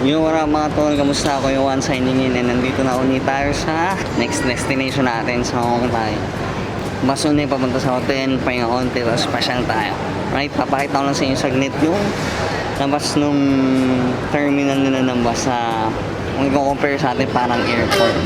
Yung mga tol, kamusta ako yung one signing in, and nandito na ulit tayo sa next destination natin sa Hongkong tayo. Mas ulit papunta sa hotel, pahinga konti, tapos pasyal tayo. Right, papakita ko lang sa inyo saglit yung labas nung terminal nila ng bus sa kung i-compare sa atin parang airport.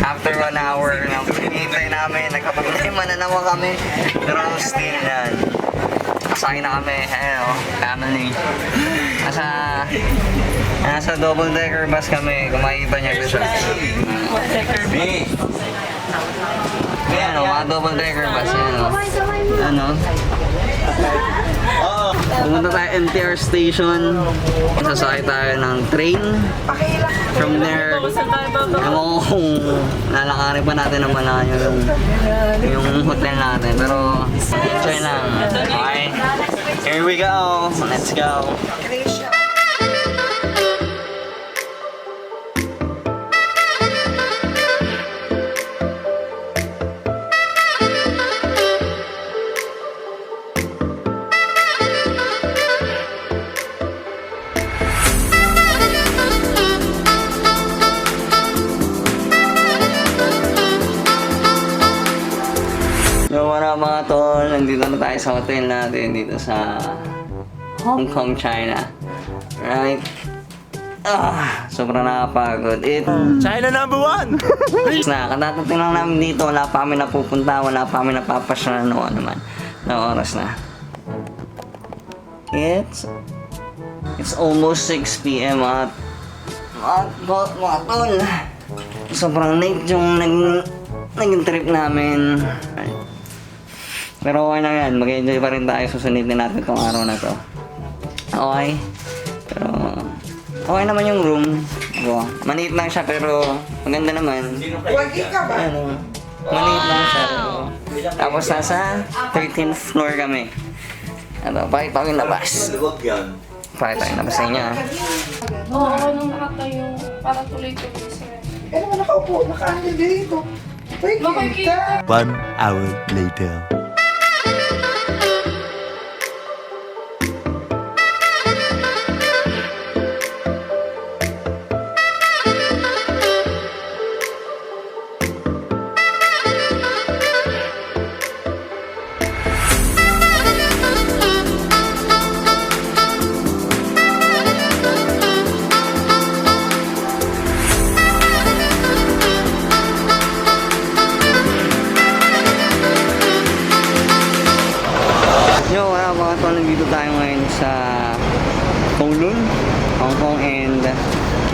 After 1 hour na hinihintay namin, nagkapaglima na naman kami. Pero still yan. Kasakay na kami, ayun o, family. Nasa double decker bus kami, kung makikita niya ito siya. Ayan o, mga double decker bus, ayan o. Ano? Pumunta tayo MTR station. Sasakay tayo ng train. From there, ewan ko kung lalakarin pa natin ng malayo yung hotel natin. Pero, enjoy lang. Okay? Here we go. Let's go. Yo, wala mga tol, nandito na tayo sa hotel natin dito sa Hongkong, China. Right? Sobrang nakapagod. China #1! Katatating lang namin dito, wala pa kami napupunta, wala pa kami napapasyalan o ano man. Na oras na. It's almost 6 p.m. at mga tol, sobrang late yung naging trip namin. Pero okay na yan, mag-enjoy pa rin tayo, susunodin natin itong araw na to. Okay? Pero okay naman yung room. Maliit lang siya pero maganda naman. Ano, maliit lang siya. Tapos nasa 13th floor kami. Ano, pakita ko yung labas. Pakita ko yung labas sa inyo. Oo, nung nakatayo, para tuloy-tuloy sir. Ano mo nakaupo? Nakaandil dito. Makikita. 1 hour later. Nandito tayo ngayon sa Kowloon, Hongkong, and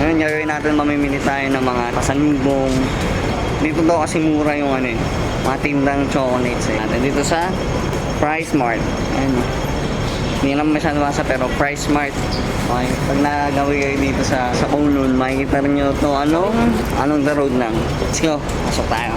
ngayon gagawin natin, mamimili tayo ng mga pasalubong. Dito daw kasi mura yung mga tindang chocolates dito sa Price Mart. Ayan, hindi naman masyado basa pero Price Mart. Okay, pag nagawin kayo dito sa Kowloon, makikita rin nyo ito anong the road lang. Let's go, pasok tayo.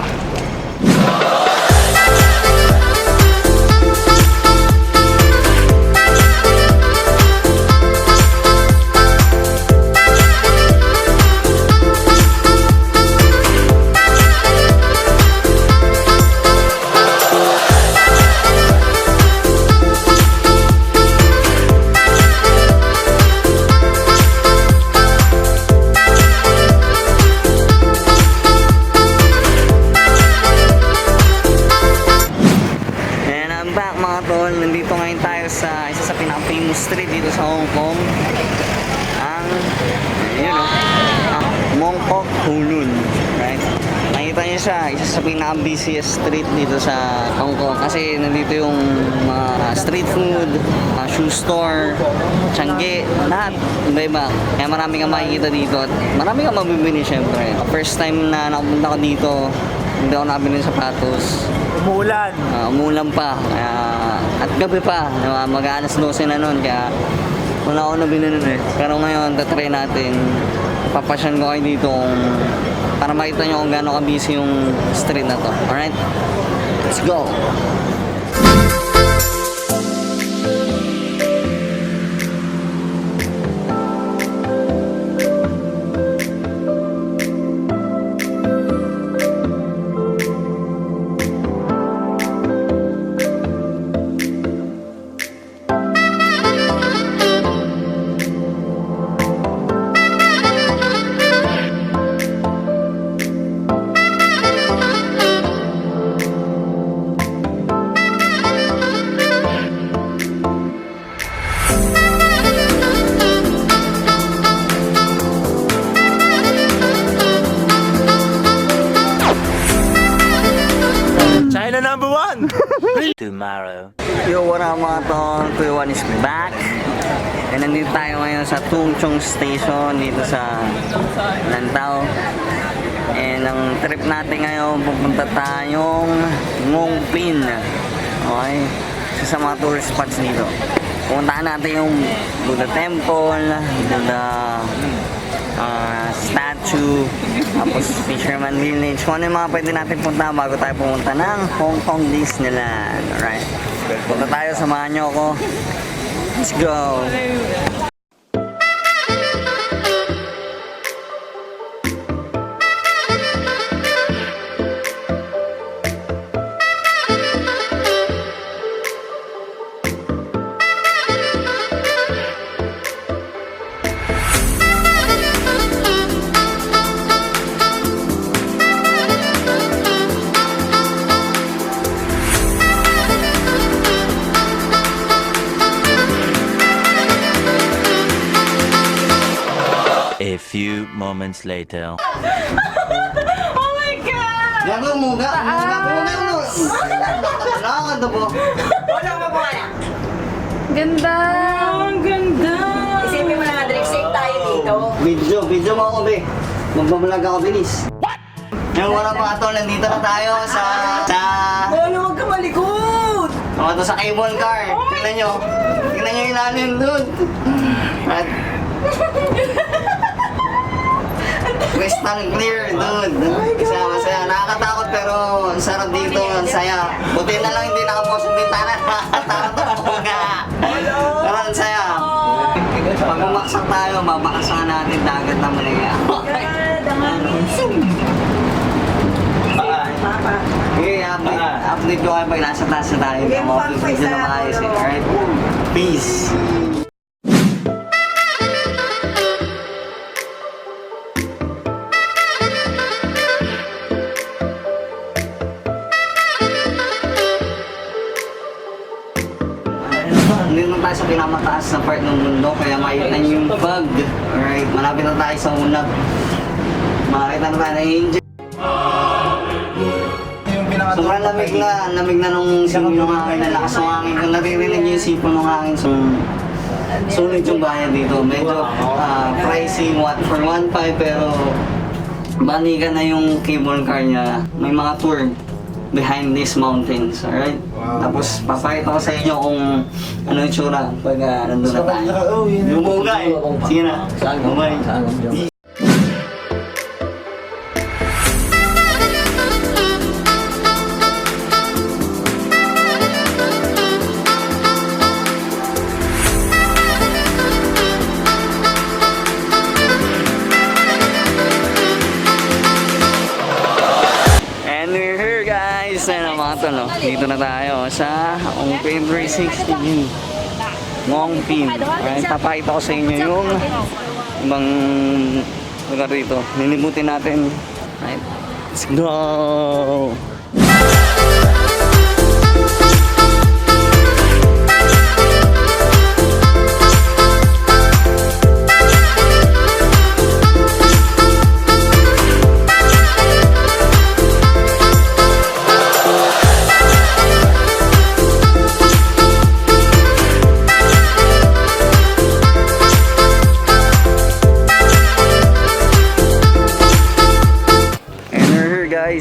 Nandito ngayon tayo sa isa sa pinaka-famous street dito sa Hong Kong, ang Mongkok Kowloon, right? Nakita niyo isa sa pinaka-busiest street dito sa Hongkong kasi nandito yung mga street food, shoe store, Changi, lahat iba-iba. Kaya marami kang makikita dito at marami kang mabibili syempre. First time na nakapunta ko dito, hindi ako nakabili ng sapatos. Umulan. Umulan pa. At gabi pa. Mag-alas 12 na nun. Kaya wala ako nabili nun eh. Pero ngayon, tatry natin. Papasyan ko kayo dito para makita nyo kung gaano ka-busy yung street na to. Alright? Let's go! China number one! Tomorrow. Yo, what up mga tol? Kuya Juan is back. And nandito tayo ngayon sa Tung Chung Station dito sa Lantau. And ang trip natin ngayon, pupunta tayong Mongkok. Okay? Isa sa mga tourist spots dito. Pupuntahan natin yung Buddha Temple, Buddha statue, tapos Fisherman Village. Kung ano yung mga pwede natin punta bago tayo pumunta ng Hongkong Disneyland. Alright. Punta tayo, samahan nyo ako. Let's go! A few moments later. Oh my God! Gago, muga! Nakakanta po. Ganda! Ang ganda! Isipin mo na nga, Drake, safe tayo dito. Video mo ako, be. Magbabalag ako, bilis. Yung wala pa tol, nandito na tayo sa... Huwag ka malikot! Ito sa cable car. Tingnan nyo. Tingnan nyo yung ilalim doon. At... crystal clear, dude. Masaya. Nakakatakot pero ang sarap dito, ang saya. Buti na lang hindi nakapost yung bintana. Nakakatakot nga. Pero ang saya. Pag umaksak tayo, mabakasan natin dagat na malaya. Okay, update ko kayo pag nasa taas na tayo. Video na maayos eh. Alright? Peace! Nandito tayo sa pinamataas na part ng mundo kaya makita niyo yung fog. Alright, malapit na tayo sa ulap. Makita na tayo ng angel. Sobrang lamig na nung sipon ng hangin, nalakas ng hangin. Kung naririnig niyo yung sipon ng hangin, sulit yung bayan dito. Medyo pricey for 1.5 pero balikan na yung cable car niya. May mga tour behind these mountains, alright? Tapos papakita ko sa inyo kung ano yung tsura pag nandun na tayo. Yung buga eh. Sige na. Bye. Dito na tayo sa Hongkong 360 Mongkok. Alright, papakita ko sa inyo yung ibang lugar dito. Nilimutin natin. Alright, let's go!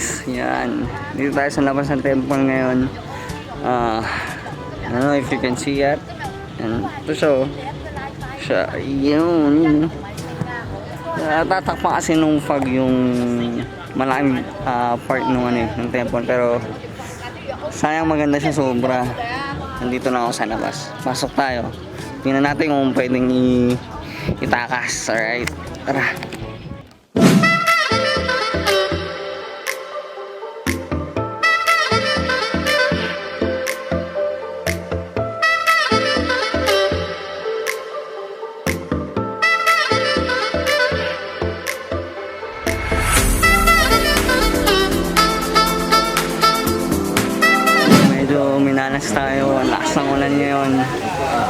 guys, yan. Dito tayo sa labas ng temple ngayon. I don't know if you can see it. And ito siya, yun. Tatakpan kasi nung fog yung malaking part ng temple. Pero sayang, maganda siya sobra. Nandito na ako sa labas. Pasok tayo. Tingnan natin kung pwedeng itakas. Alright, tara. Minalas tayo, ang lakas ng ulan ngayon.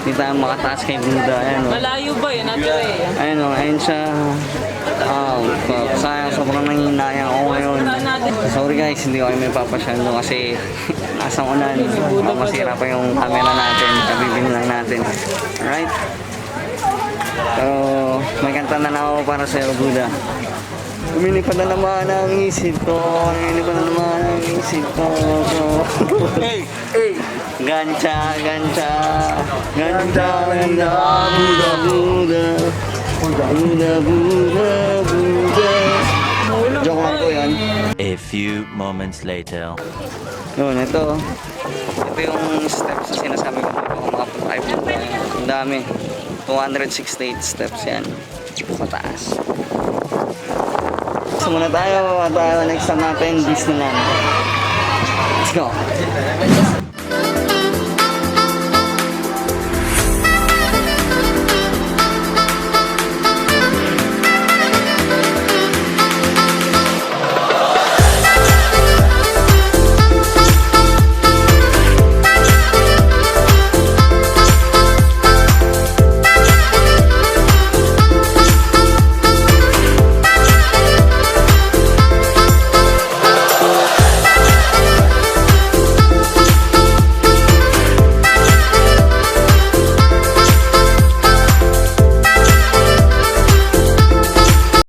Hindi tayo makataas kay Buddha. Ayan, o. Malayo ba yun? Ayun o, ayun siya. Sayang, sobrang nanginayang ako ngayon. Sorry guys, hindi ko kayo may papasyal doon kasi lasang ulan. Masira pa yung camera natin, kabibin lang natin. Alright? Pero may kanta na ako para sa'yo, Buddha. Lumilipad na naman ang isip ko. Lumilipad na naman ang isip ko. Hey! Hey! Gancha, gancha. Ganda, ganda. Buddha, Buddha. Buddha, Buddha, Buddha. Joke lang po yan. A few moments later. Yun, ito. Ito yung steps na sinasabi ko kung makapunta kayo. Ang dami. 268 steps yan. Mataas. So muna tayo at next time natin Disneyland. Let's go!